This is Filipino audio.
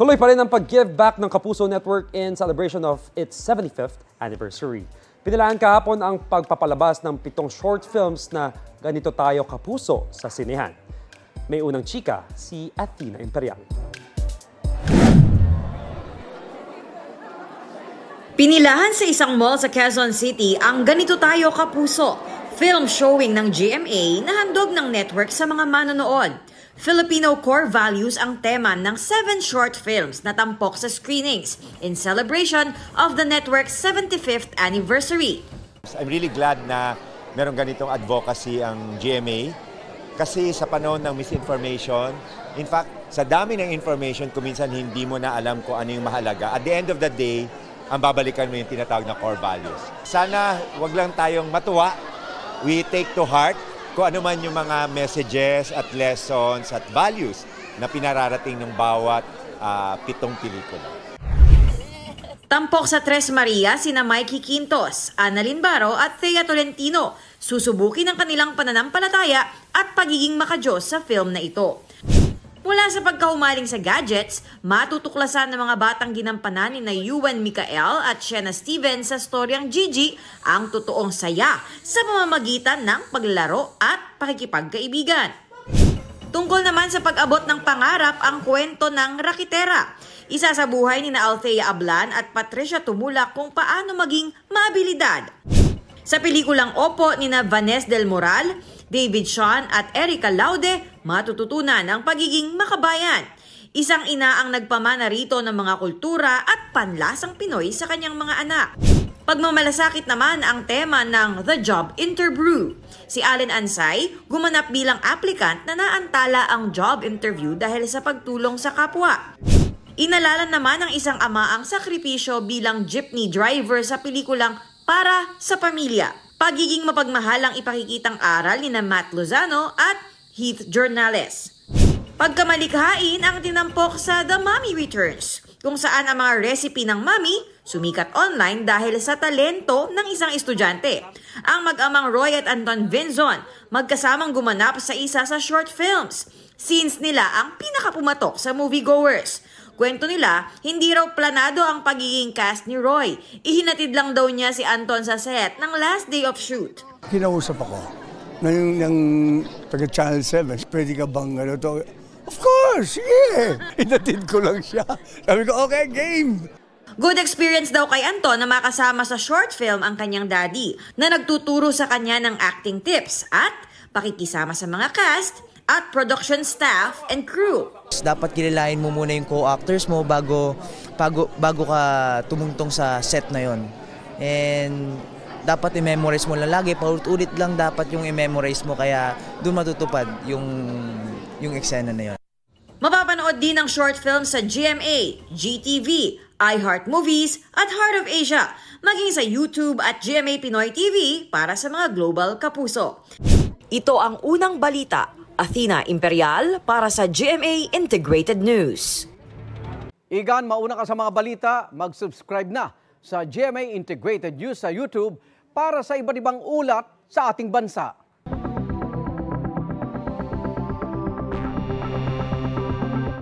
Tuloy pa rin ang pag-give back ng Kapuso Network in celebration of its 75th anniversary. Pinilaan kahapon ang pagpapalabas ng 7 short films na Ganito Tayo Kapuso sa sinehan. May unang chika, si Athena Imperial. Pinilahan sa isang mall sa Quezon City ang Ganito Tayo Kapuso, film showing ng GMA na handog ng network sa mga manonood. Filipino core values ang tema ng 7 short films na tampok sa screenings in celebration of the network's 75th anniversary. I'm really glad na merong ganitong advocacy ang GMA kasi sa panahon ng misinformation, in fact, sa dami ng information, kuminsan hindi mo na alam kung ano yung mahalaga. At the end of the day, ang babalikan mo yung tinatawag na core values. Sana wag lang tayong matuwa. We take to heart kung ano man yung mga messages at lessons at values na pinararating ng bawat 7 pelikula. Tampok sa Tres Maria sina Mikey Quintos, Annalyn Baro at Thea Tolentino. Susubukin ang kanilang pananampalataya at pagiging makajos sa film na ito. Mula sa pagkahumaling sa gadgets, matutuklasan ng mga batang ginampanan ni Yuan Micael at Shena Stevens sa storyang Gigi ang totoong saya sa pamamagitan ng paglalaro at pakikipagkaibigan. Tungkol naman sa pag-abot ng pangarap ang kwento ng Rakitera. Isa sa buhay ni Althea Ablan at Patricia Tumulak kung paano maging maabilidad. Sa pelikulang Opo ni Vanessa del Moral, David Sean at Erica Laude, matututunan ang pagiging makabayan. Isang ina ang nagpamana rito ng mga kultura at panlasang Pinoy sa kanyang mga anak. Pagmamalasakit naman ang tema ng The Job Interview. Si Allen Ansay gumanap bilang applicant na naantala ang job interview dahil sa pagtulong sa kapwa. Inalala naman ng isang ama ang sakripisyo bilang jeepney driver sa pelikulang Para sa Pamilya. Pagiging mapagmahalang ipakikitang aral ni Matt Lozano at Heath Jornales. Pagkamalikhain ang tinampok sa The Mommy Returns, kung saan ang mga recipe ng mommy sumikat online dahil sa talento ng isang estudyante. Ang mag-amang Roy at Anton Vinzon magkasamang gumanap sa isa sa short films. Scenes nila ang pinakapumatok sa moviegoers. Kwento nila, hindi raw planado ang pagiging cast ni Roy. Ihinatid lang daw niya si Anton sa set ng last day of shoot. Kinausap ako ng taga-Channel 7. Pwede ka bang ano to? Of course, sige. Hinatid ko lang siya. Sabi ko, okay, game. Good experience daw kay Anton na makasama sa short film ang kanyang daddy na nagtuturo sa kanya ng acting tips at pakikisama sa mga cast at production staff and crew. Dapat kilalain mo muna yung co-actors mo bago ka tumungtong sa set na yon. And dapat i-memorize mo lang lagi, paulit-ulit lang dapat yung i-memorize mo kaya doon matutupad yung eksena na yon. Mapapanood din ang short film sa GMA, GTV, iHeart Movies at Heart of Asia, maging sa YouTube at GMA Pinoy TV para sa mga global kapuso. Ito ang unang balita. Athena Imperial para sa GMA Integrated News. Igan, mauna ka sa mga balita, mag-subscribe na sa GMA Integrated News sa YouTube para sa iba't ibang ulat sa ating bansa.